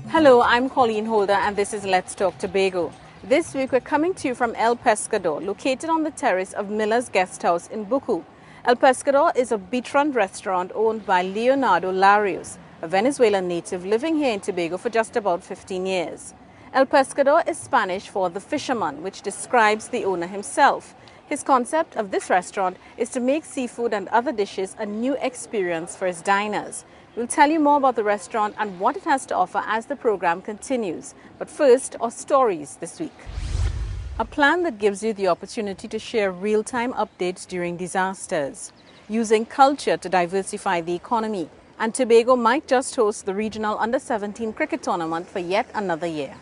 Hello, I'm Colleen Holder and this is Let's Talk Tobago. This week we're coming to you from El Pescador, located on the terrace of Miller's Guest House in Buccoo. El Pescador is a beachfront restaurant owned by Leonardo Larios, a Venezuelan native living here in Tobago for just about 15 years. El Pescador is Spanish for the fisherman, which describes the owner himself. His concept of this restaurant is to make seafood and other dishes a new experience for his diners. We'll tell you more about the restaurant and what it has to offer as the program continues. But first, our stories this week. A plan that gives you the opportunity to share real-time updates during disasters, using culture to diversify the economy. And Tobago might just host the regional under-17 cricket tournament for yet another year.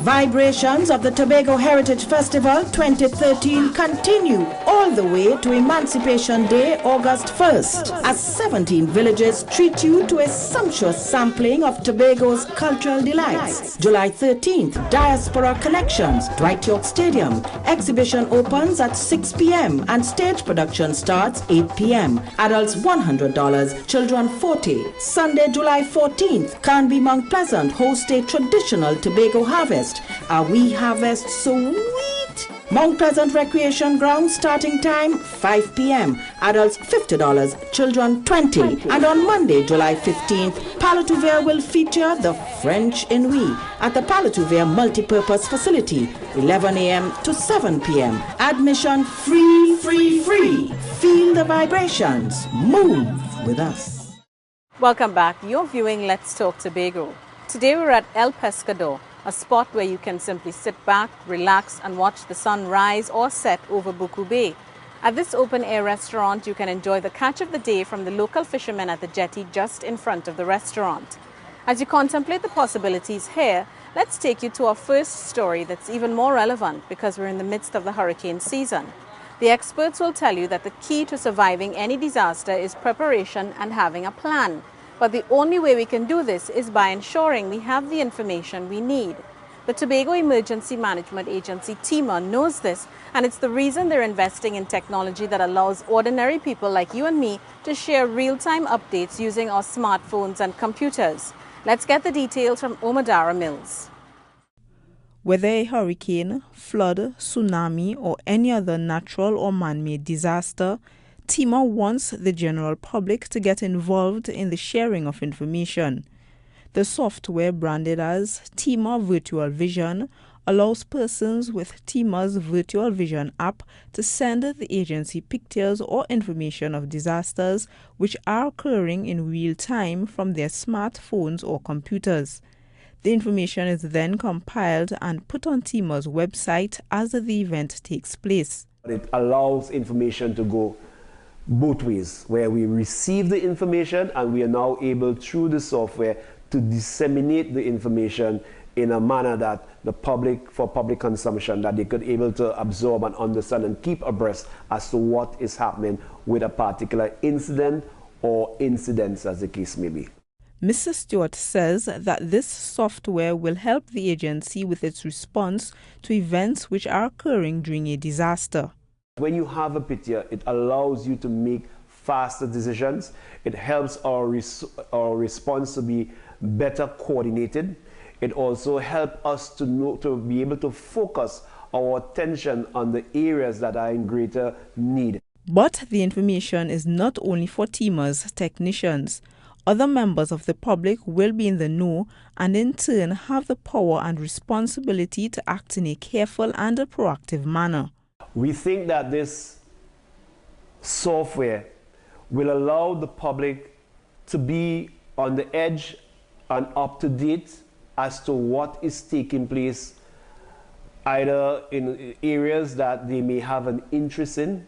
Vibrations of the Tobago Heritage Festival 2013 continue all the way to Emancipation Day, August 1st, as 17 villages treat you to a sumptuous sampling of Tobago's cultural delights. July 13th, Diaspora Collections, Dwight York Stadium. Exhibition opens at 6 p.m. and stage production starts 8 p.m. Adults $100, children $40. Sunday, July 14th, Canby Mount Pleasant hosts a traditional Tobago harvest. A wee harvest sweet. Mount Pleasant Recreation Ground starting time 5 p.m. Adults $50, children $20. And on Monday, July 15th, Palatuvere will feature the French in We at the Palatuvere Multipurpose Facility, 11 a.m. to 7 p.m. Admission free, free, free. Feel the vibrations. Move with us. Welcome back. You're viewing Let's Talk Tobago. Today we're at El Pescador, a spot where you can simply sit back, relax and watch the sun rise or set over Buccoo Bay. At this open-air restaurant, you can enjoy the catch of the day from the local fishermen at the jetty just in front of the restaurant. As you contemplate the possibilities here, let's take you to our first story that's even more relevant because we're in the midst of the hurricane season. The experts will tell you that the key to surviving any disaster is preparation and having a plan. But the only way we can do this is by ensuring we have the information we need. The Tobago Emergency Management Agency, TEMA, knows this, and it's the reason they're investing in technology that allows ordinary people like you and me to share real-time updates using our smartphones and computers. Let's get the details from Omadara Mills. Whether a hurricane, flood, tsunami, or any other natural or man-made disaster, TEMA wants the general public to get involved in the sharing of information. The software, branded as TEMA Virtual Vision, allows persons with TEMA's Virtual Vision app to send the agency pictures or information of disasters which are occurring in real time from their smartphones or computers. The information is then compiled and put on TEMA's website as the event takes place. It allows information to go both ways, where we receive the information and we are now able through the software to disseminate the information in a manner that the public, for public consumption, that they could able to absorb and understand and keep abreast as to what is happening with a particular incident or incidents, as the case may be. Mr. Stewart says that this software will help the agency with its response to events which are occurring during a disaster. When you have a picture, it allows you to make faster decisions. It helps our response to be better coordinated. It also helps us to be able to focus our attention on the areas that are in greater need. But the information is not only for TEMA's technicians. Other members of the public will be in the know and in turn have the power and responsibility to act in a careful and a proactive manner. We think that this software will allow the public to be on the edge and up to date as to what is taking place either in areas that they may have an interest in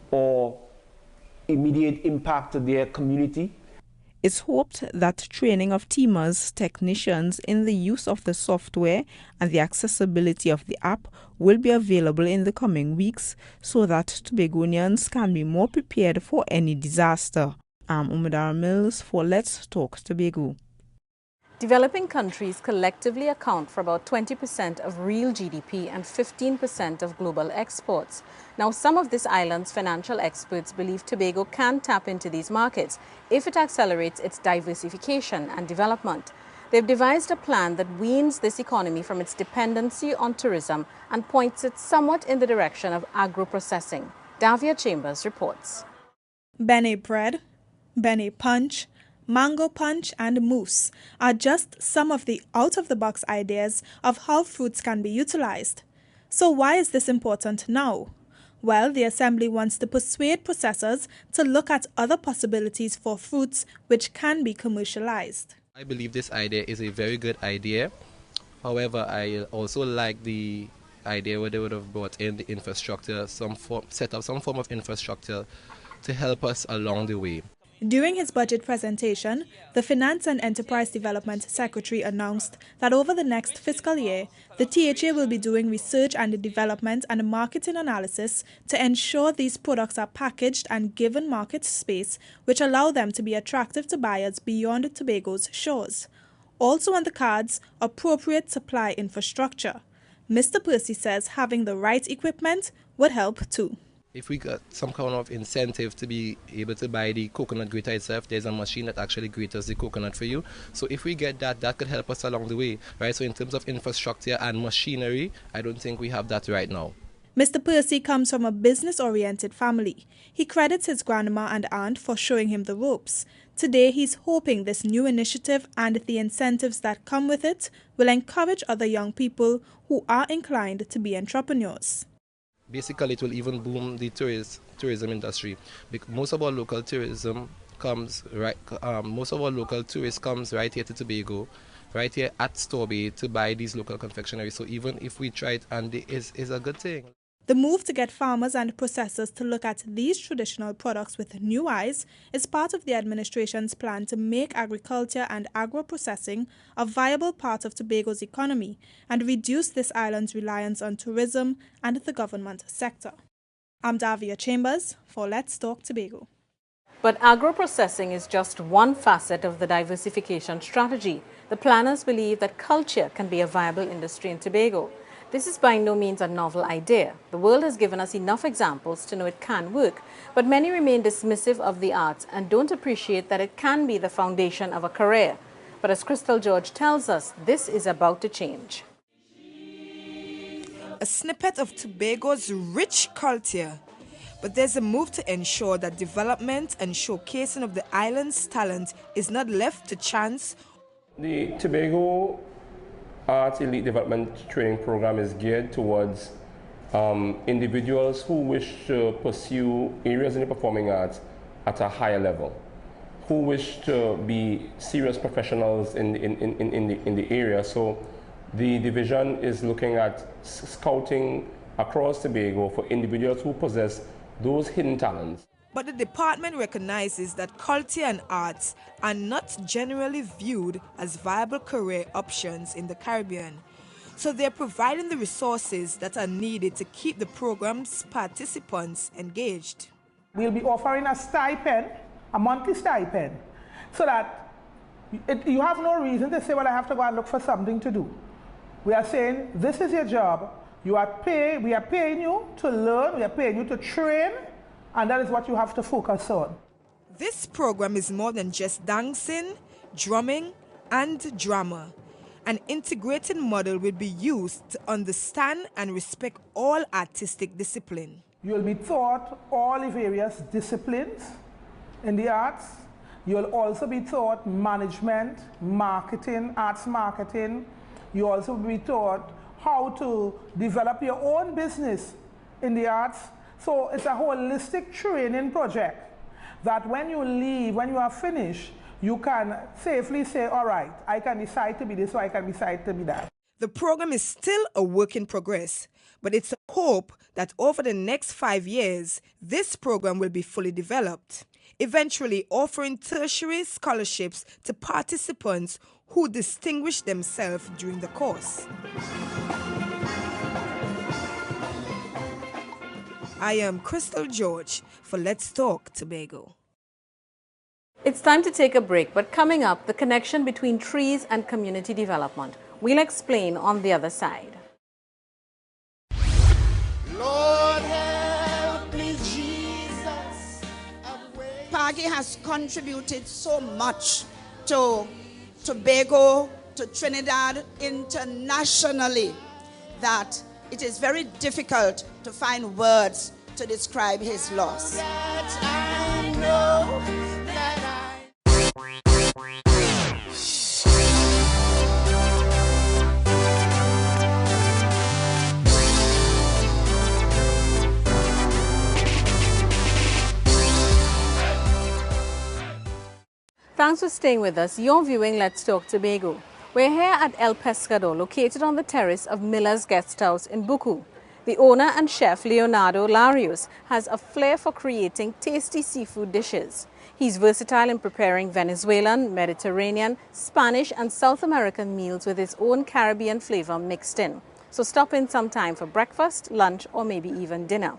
or immediate impact to their community. It's hoped that training of TEMA's technicians in the use of the software and the accessibility of the app will be available in the coming weeks so that Tobagonians can be more prepared for any disaster. I'm Omadara Mills for Let's Talk Tobago. Developing countries collectively account for about 20% of real GDP and 15% of global exports. Now, some of this island's financial experts believe Tobago can tap into these markets if it accelerates its diversification and development. They've devised a plan that weans this economy from its dependency on tourism and points it somewhat in the direction of agro-processing. Davia Chambers reports. Bene bread, bene punch, mango punch and mousse are just some of the out-of-the-box ideas of how fruits can be utilized. So why is this important now? Well, the Assembly wants to persuade processors to look at other possibilities for fruits which can be commercialized. I believe this idea is a very good idea. However, I also like the idea where they would have brought in the infrastructure, set up some form of infrastructure to help us along the way. During his budget presentation, the Finance and Enterprise Development Secretary announced that over the next fiscal year, the THA will be doing research and development and marketing analysis to ensure these products are packaged and given market space which allow them to be attractive to buyers beyond Tobago's shores. Also on the cards, appropriate supply infrastructure. Mr. Percy says having the right equipment would help too. If we got some kind of incentive to be able to buy the coconut grater itself, there's a machine that actually graters the coconut for you. So if we get that, that could help us along the way, right? So in terms of infrastructure and machinery, I don't think we have that right now. Mr. Percy comes from a business-oriented family. He credits his grandma and aunt for showing him the ropes. Today, he's hoping this new initiative and the incentives that come with it will encourage other young people who are inclined to be entrepreneurs. Basically, it will even boom the tourism industry. Because most of our local tourism comes right. Most of our local tourists comes right here to Tobago, right here at Storbay to buy these local confectionery. So even if we try it, and it is a good thing. The move to get farmers and processors to look at these traditional products with new eyes is part of the administration's plan to make agriculture and agro-processing a viable part of Tobago's economy and reduce this island's reliance on tourism and the government sector. I'm Davia Chambers for Let's Talk Tobago. But agro-processing is just one facet of the diversification strategy. The planners believe that culture can be a viable industry in Tobago. This is by no means a novel idea. The world has given us enough examples to know it can work, but many remain dismissive of the arts and don't appreciate that it can be the foundation of a career. But as Crystal George tells us, this is about to change. A snippet of Tobago's rich culture, but there's a move to ensure that development and showcasing of the island's talent is not left to chance. The Tobago Arts Elite Development Training Program is geared towards individuals who wish to pursue areas in the performing arts at a higher level, who wish to be serious professionals in the area. So the division is looking at scouting across Tobago for individuals who possess those hidden talents. But the department recognizes that culture and arts are not generally viewed as viable career options in the Caribbean. So they're providing the resources that are needed to keep the program's participants engaged. We'll be offering a stipend, a monthly stipend, so that you have no reason to say, well, I have to go and look for something to do. We are saying, this is your job. We are paying you to learn, we are paying you to train, and that is what you have to focus on. This program is more than just dancing, drumming, and drama. An integrated model will be used to understand and respect all artistic discipline. You will be taught all the various disciplines in the arts. You will also be taught management, marketing, arts marketing. You also will be taught how to develop your own business in the arts. So it's a holistic training project that when you leave, when you are finished, you can safely say, all right, I can decide to be this or I can decide to be that. The program is still a work in progress, but it's a hope that over the next 5 years, this program will be fully developed, eventually offering tertiary scholarships to participants who distinguish themselves during the course. I am Crystal George for Let's Talk Tobago. It's time to take a break, but coming up, the connection between trees and community development. We'll explain on the other side. Lord help me, Jesus. Pagi has contributed so much to Tobago, to Trinidad internationally, that it is very difficult to find words to describe his loss. Thanks for staying with us. You're viewing Let's Talk Tobago. We're here at El Pescador, located on the terrace of Miller's Guest House in Buccoo. The owner and chef, Leonardo Larios, has a flair for creating tasty seafood dishes. He's versatile in preparing Venezuelan, Mediterranean, Spanish and South American meals with his own Caribbean flavor mixed in. So stop in sometime for breakfast, lunch or maybe even dinner.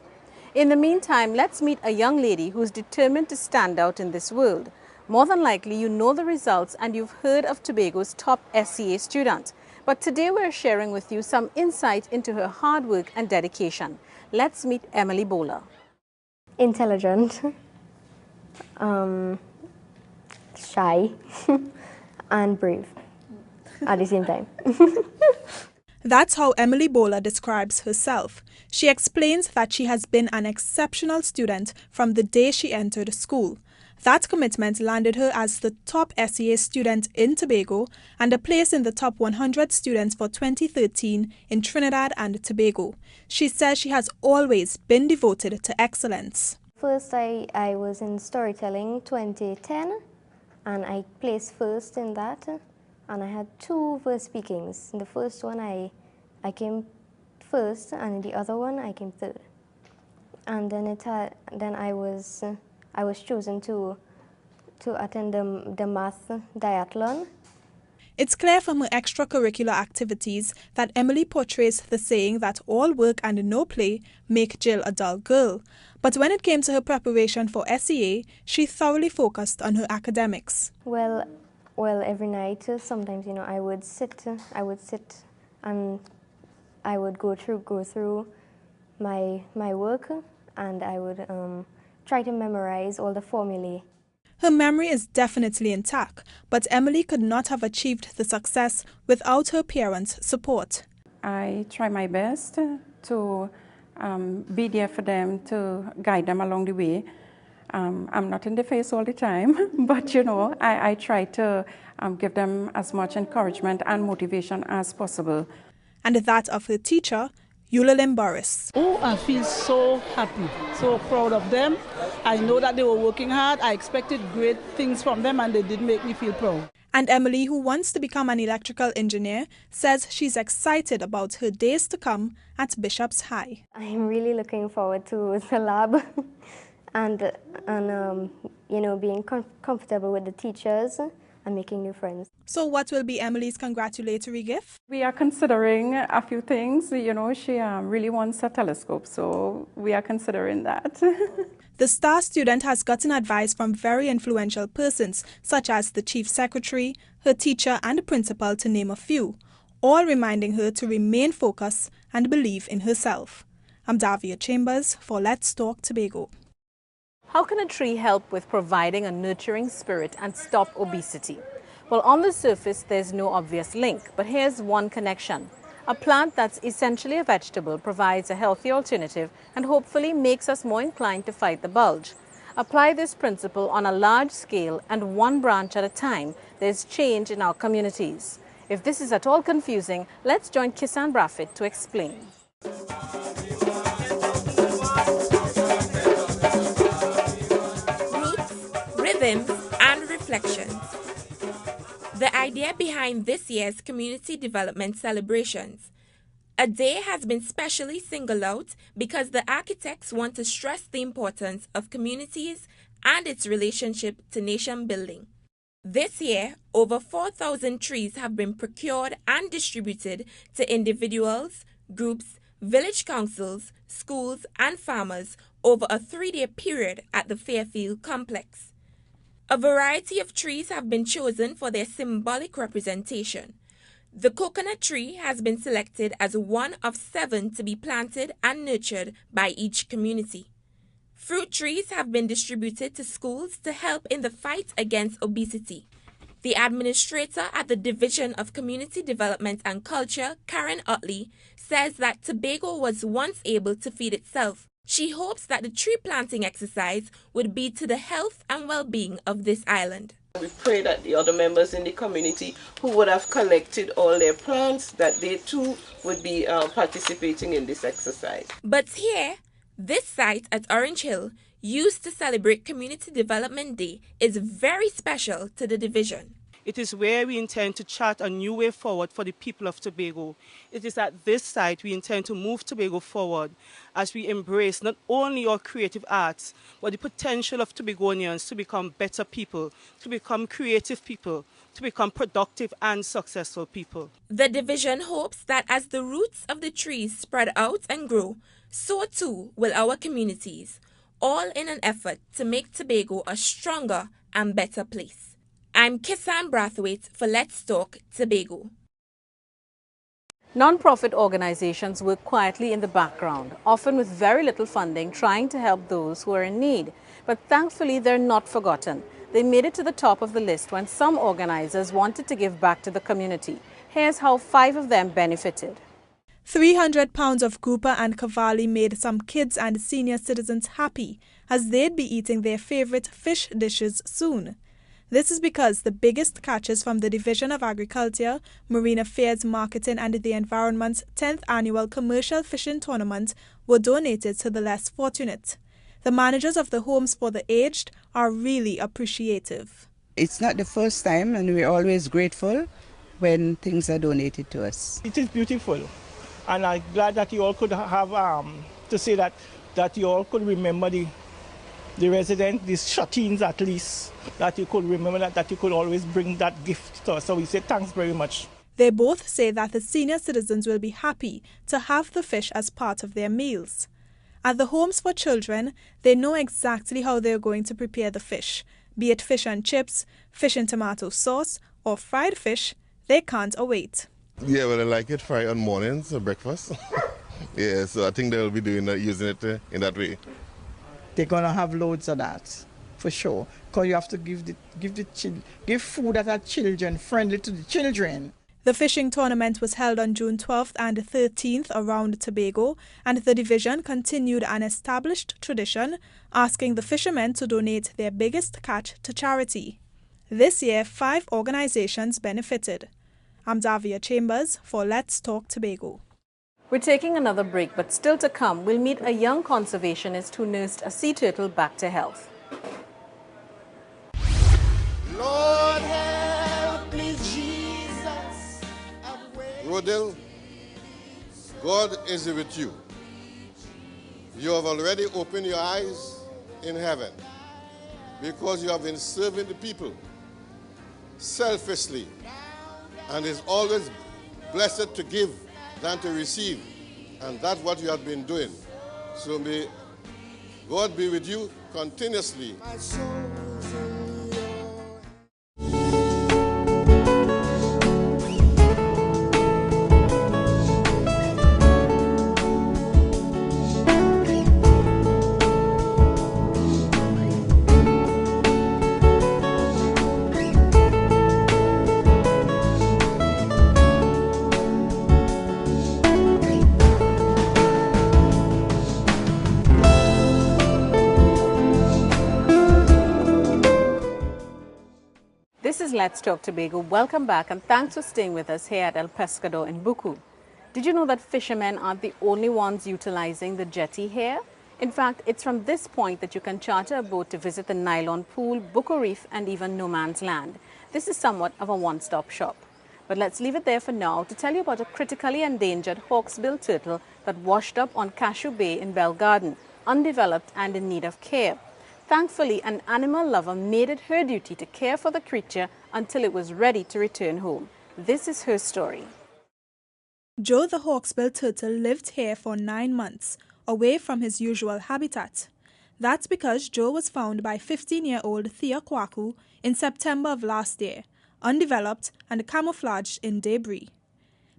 In the meantime, let's meet a young lady who's determined to stand out in this world. More than likely, you know the results and you've heard of Tobago's top SCA student. But today we're sharing with you some insight into her hard work and dedication. Let's meet Emily Bowler. Intelligent, shy, and brave at the same time. That's how Emily Bowler describes herself. She explains that she has been an exceptional student from the day she entered school. That commitment landed her as the top SCA student in Tobago and a place in the top 100 students for 2013 in Trinidad and Tobago. She says she has always been devoted to excellence. First, I was in storytelling 2010, and I placed first in that. And I had 2 verse speakings. In the first one, I came first, and in the other one, I came third. And then I was chosen to attend the math diathlon. It's clear from her extracurricular activities that Emily portrays the saying that all work and no play make Jill a dull girl. But when it came to her preparation for SCA, she thoroughly focused on her academics. Well, every night, sometimes, I would sit and I would go through my work, and I would try to memorize all the formulae. Her memory is definitely intact, but Emily could not have achieved the success without her parents' support. I try my best to be there for them, to guide them along the way. I'm not in the face all the time, but I try to give them as much encouragement and motivation as possible. And that of her teacher, Yulalyn Boris. Oh, I feel so happy, so proud of them. I know that they were working hard. I expected great things from them, and they did make me feel proud. And Emily, who wants to become an electrical engineer, says she's excited about her days to come at Bishop's High. I'm really looking forward to the lab and being comfortable with the teachers and making new friends. So what will be Emily's congratulatory gift? We are considering a few things. She really wants a telescope, so we are considering that. The star student has gotten advice from very influential persons, such as the chief secretary, her teacher and principal, to name a few, all reminding her to remain focused and believe in herself. I'm Davia Chambers for Let's Talk Tobago. How can a tree help with providing a nurturing spirit and stop obesity? Well, on the surface, there's no obvious link, but here's one connection. A plant that's essentially a vegetable provides a healthy alternative and hopefully makes us more inclined to fight the bulge. Apply this principle on a large scale and one branch at a time, there's change in our communities. If this is at all confusing, let's join Kisan Braffit to explain. Rhythms and reflections. The idea behind this year's community development celebrations. A day has been specially singled out because the architects want to stress the importance of communities and its relationship to nation building. This year, over 4,000 trees have been procured and distributed to individuals, groups, village councils, schools, and farmers over a 3-day period at the Fairfield complex. A variety of trees have been chosen for their symbolic representation. The coconut tree has been selected as one of 7 to be planted and nurtured by each community. Fruit trees have been distributed to schools to help in the fight against obesity. The administrator at the Division of Community Development and Culture, Karen Utley, says that Tobago was once able to feed itself. She hopes that the tree planting exercise would be to the health and well-being of this island. We pray that the other members in the community who would have collected all their plants, that they too would be participating in this exercise. But here, this site at Orange Hill, used to celebrate Community Development Day, is very special to the division. It is where we intend to chart a new way forward for the people of Tobago. It is at this site we intend to move Tobago forward as we embrace not only our creative arts, but the potential of Tobagonians to become better people, to become creative people, to become productive and successful people. The division hopes that as the roots of the trees spread out and grow, so too will our communities, all in an effort to make Tobago a stronger and better place. I'm Kissan Brathwaite for Let's Talk Tobago. Non-profit organizations work quietly in the background, often with very little funding, trying to help those who are in need. But thankfully, they're not forgotten. They made it to the top of the list when some organizers wanted to give back to the community. Here's how 5 of them benefited. 300 pounds of grouper and cavalli made some kids and senior citizens happy, as they'd be eating their favorite fish dishes soon. This is because the biggest catches from the Division of Agriculture, Marine Affairs, Marketing and the Environment's 10th annual commercial fishing tournament were donated to the less fortunate. The managers of the homes for the aged are really appreciative. It's not the first time, and we're always grateful when things are donated to us. It is beautiful, and I'm glad that you all could have to say that you all could remember the residents, these shut-ins at least, that you could remember that you could always bring that gift to us. So we say thanks very much. They both say that the senior citizens will be happy to have the fish as part of their meals. At the homes for children, they know exactly how they're going to prepare the fish, be it fish and chips, fish and tomato sauce, or fried fish. They can't await. Yeah, well, I like it fried on mornings or breakfast. Yeah, so I think they'll be using it in that way. They're gonna have loads of that, for sure. Because you have to give food that are children friendly to the children. The fishing tournament was held on June 12th and 13th around Tobago, and the division continued an established tradition, asking the fishermen to donate their biggest catch to charity. This year, 5 organizations benefited. I'm Davia Chambers for Let's Talk Tobago. We're taking another break, but still to come, we'll meet a young conservationist who nursed a sea turtle back to health. Lord help me, Jesus. Rodel, God is with you. You have already opened your eyes in heaven because you have been serving the people selflessly, and is always blessed to give than to receive, and that's what you have been doing. So may God be with you continuously. This is Let's Talk Tobago. Welcome back and thanks for staying with us here at El Pescador in Buccoo. Did you know that fishermen aren't the only ones utilizing the jetty here? In fact, it's from this point that you can charter a boat to visit the Nylon Pool, Buccoo Reef and even No Man's Land. This is somewhat of a one-stop shop. But let's leave it there for now to tell you about a critically endangered hawksbill turtle that washed up on Cashew Bay in Bell Garden, undeveloped and in need of care. Thankfully, an animal lover made it her duty to care for the creature until it was ready to return home. This is her story. Joe the hawksbill turtle lived here for 9 months, away from his usual habitat. That's because Joe was found by 15-year-old Thea Kwaku in September of last year, undeveloped and camouflaged in debris.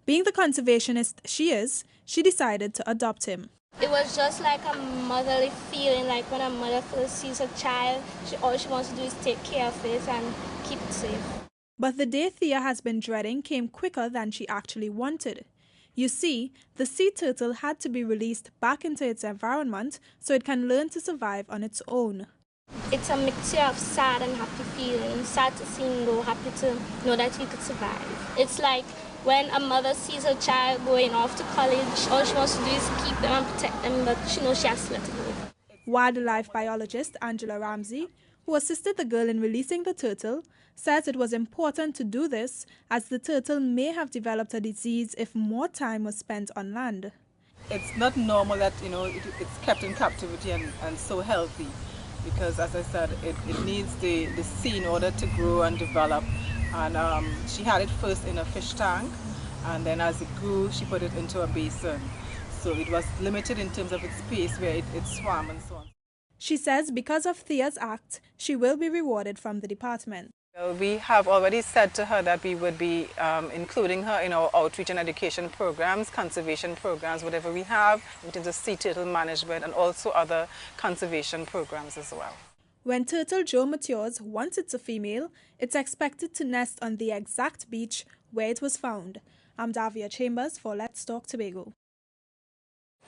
Being the conservationist she is, she decided to adopt him. It was just like a motherly feeling, like when a mother first sees a child, all she wants to do is take care of it and keep it safe. But the day Thea has been dreading came quicker than she actually wanted. You see, the sea turtle had to be released back into its environment so it can learn to survive on its own. It's a mixture of sad and happy feelings. Sad to see him go, happy to know that he could survive. It's like when a mother sees her child going off to college, all she wants to do is keep them and protect them, but she knows she has to let it go. Wildlife biologist Angela Ramsey, who assisted the girl in releasing the turtle, says it was important to do this as the turtle may have developed a disease if more time was spent on land. It's not normal that it's kept in captivity and so healthy, because as I said, it needs the sea in order to grow and develop. And she had it first in a fish tank, and then as it grew she put it into a basin. So it was limited in terms of its space where it swam and so on. She says because of Thea's act, she will be rewarded from the department. We have already said to her that we would be including her in our outreach and education programs, conservation programs, whatever we have in terms of sea turtle management and also other conservation programs as well. When Turtle Joe matures, once it's a female, it's expected to nest on the exact beach where it was found. I'm Davia Chambers for Let's Talk Tobago.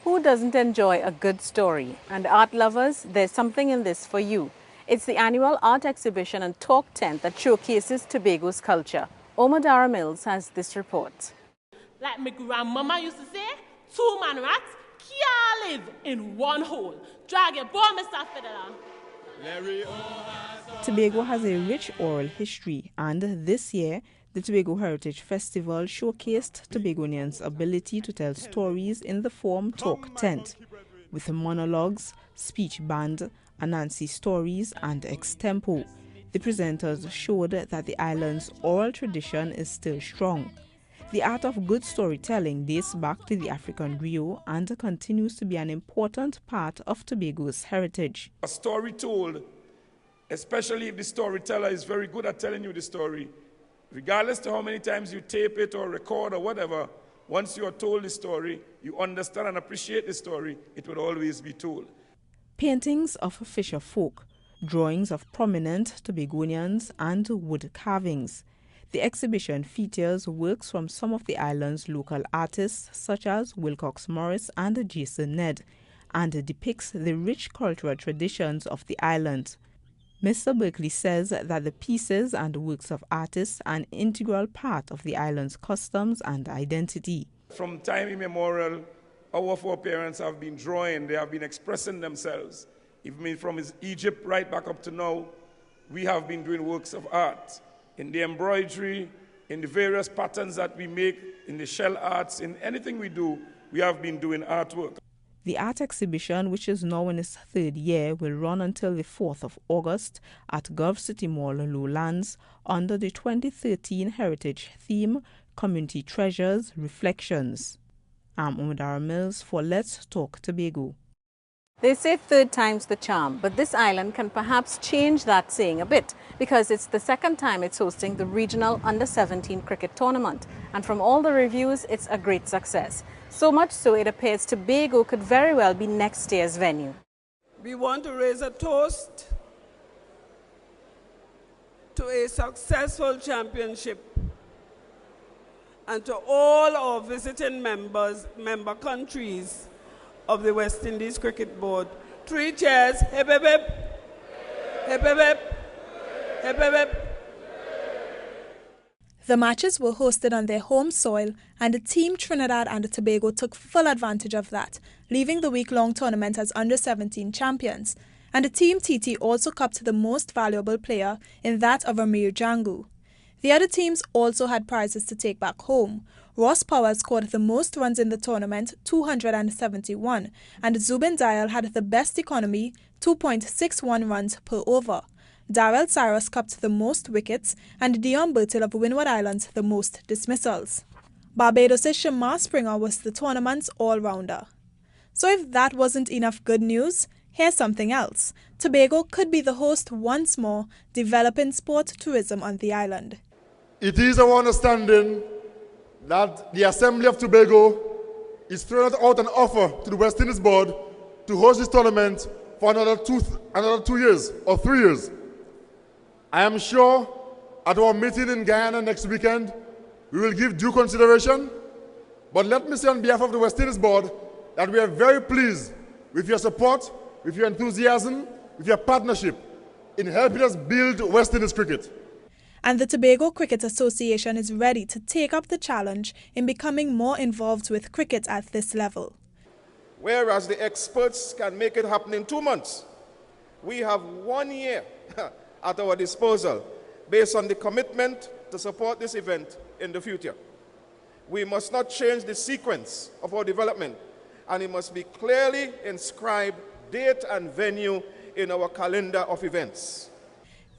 Who doesn't enjoy a good story? And art lovers, there's something in this for you. It's the annual art exhibition and talk tent that showcases Tobago's culture. Omadara Mills has this report. Like my grandmama used to say, 2-man rats can't live in one hole. Drag your ball, Mr. Federer. Tobago has a rich oral history, and this year, the Tobago Heritage Festival showcased Tobagonians' ability to tell stories in the form talk tent, with monologues, speech band, Anansi stories and extempo. The presenters showed that the island's oral tradition is still strong. The art of good storytelling dates back to the African griot and continues to be an important part of Tobago's heritage. A story told, especially if the storyteller is very good at telling you the story, regardless of how many times you tape it or record or whatever, once you are told the story, you understand and appreciate the story, it will always be told. Paintings of fisher folk, drawings of prominent Tobagonians, and wood carvings. The exhibition features works from some of the island's local artists such as Wilcox Morris and Jason Ned, and depicts the rich cultural traditions of the island. Mr. Berkeley says that the pieces and works of artists are an integral part of the island's customs and identity. From time immemorial, our foreparents have been drawing, they have been expressing themselves. Even from Egypt right back up to now, we have been doing works of art. In the embroidery, in the various patterns that we make, in the shell arts, in anything we do, we have been doing artwork. The art exhibition, which is now in its third year, will run until the 4th of August at Gulf City Mall, Lowlands, under the 2013 Heritage theme, Community Treasures, Reflections. I'm Omadara Mills for Let's Talk Tobago. They say third time's the charm, but this island can perhaps change that saying a bit because it's the second time it's hosting the regional under-17 cricket tournament. And from all the reviews, it's a great success. So much so it appears Tobago could very well be next year's venue. We want to raise a toast to a successful championship and to all our visiting member countries of the West Indies Cricket Board. 3 cheers. Hip, hip, hip. Hip, hip, hip. Hip, hip, hip. The matches were hosted on their home soil, and the team Trinidad and Tobago took full advantage of that, leaving the week-long tournament as under-17 champions. And the team TT also cupped the most valuable player in that of Amir Jangu. The other teams also had prizes to take back home. Ross Power scored the most runs in the tournament, 271, and Zubin Dial had the best economy, 2.61 runs per over. Darrell Cyrus cupped the most wickets, and Dion Bertil of Windward Islands the most dismissals. Barbados' Shamar Springer was the tournament's all-rounder. So if that wasn't enough good news, Here's something else. Tobago could be the host once more, developing sport tourism on the island. It is our understanding that the Assembly of Tobago is throwing out an offer to the West Indies Board to host this tournament for another 2 years or 3 years. I am sure at our meeting in Guyana next weekend, we will give due consideration. But let me say on behalf of the West Indies Board that we are very pleased with your support, with your enthusiasm, with your partnership in helping us build West Indies cricket. And the Tobago Cricket Association is ready to take up the challenge in becoming more involved with cricket at this level. Whereas the experts can make it happen in 2 months, we have 1 year at our disposal based on the commitment to support this event in the future. We must not change the sequence of our development, and it must be clearly inscribed date and venue in our calendar of events.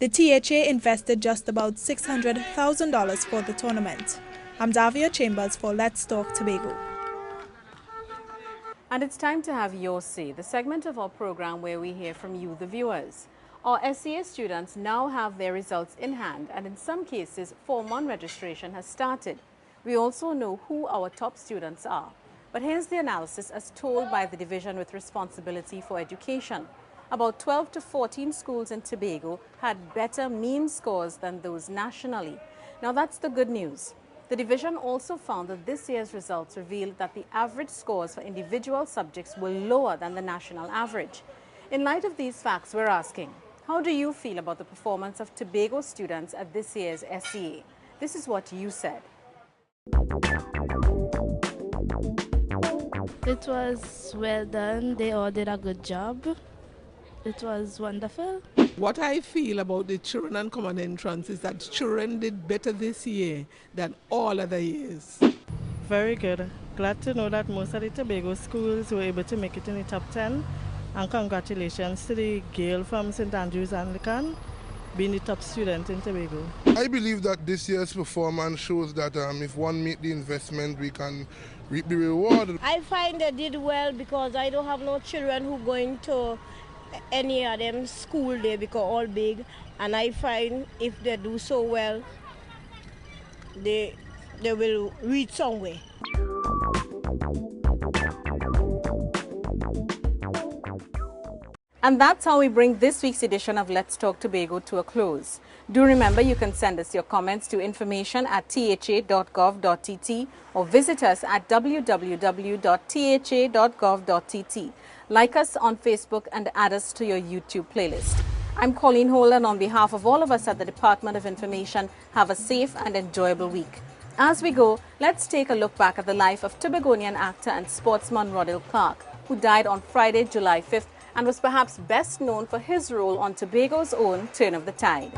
The THA invested just about $600,000 for the tournament. I'm Davia Chambers for Let's Talk Tobago. And it's time to have your say, the segment of our program where we hear from you, the viewers. Our SCA students now have their results in hand, and in some cases, Form 1 registration has started. We also know who our top students are. But here's the analysis as told by the Division with Responsibility for Education. About 12 to 14 schools in Tobago had better mean scores than those nationally. Now that's the good news. The division also found that this year's results revealed that the average scores for individual subjects were lower than the national average. In light of these facts, we're asking, how do you feel about the performance of Tobago students at this year's SCA? This is what you said. It was well done. They all did a good job. It was wonderful. What I feel about the children and common entrance is that children did better this year than all other years. Very good. Glad to know that most of the Tobago schools were able to make it in the top 10. And congratulations to the girl from St. Andrews Anglican being the top student in Tobago. I believe that this year's performance shows that if one make the investment, we can reap the reward. I find they did well because I don't have no children who going to any of them school there because all big, and I find if they do so well, they will reach somewhere. And that's how we bring this week's edition of Let's Talk Tobago to a close. Do remember you can send us your comments to information@tha.gov.tt or visit us at www.tha.gov.tt. Like us on Facebook and add us to your YouTube playlist. I'm Colleen Holder, and on behalf of all of us at the Department of Information, have a safe and enjoyable week. As we go, let's take a look back at the life of Tobagonian actor and sportsman Rodil Clark, who died on Friday, July 5th, and was perhaps best known for his role on Tobago's own Turn of the Tide.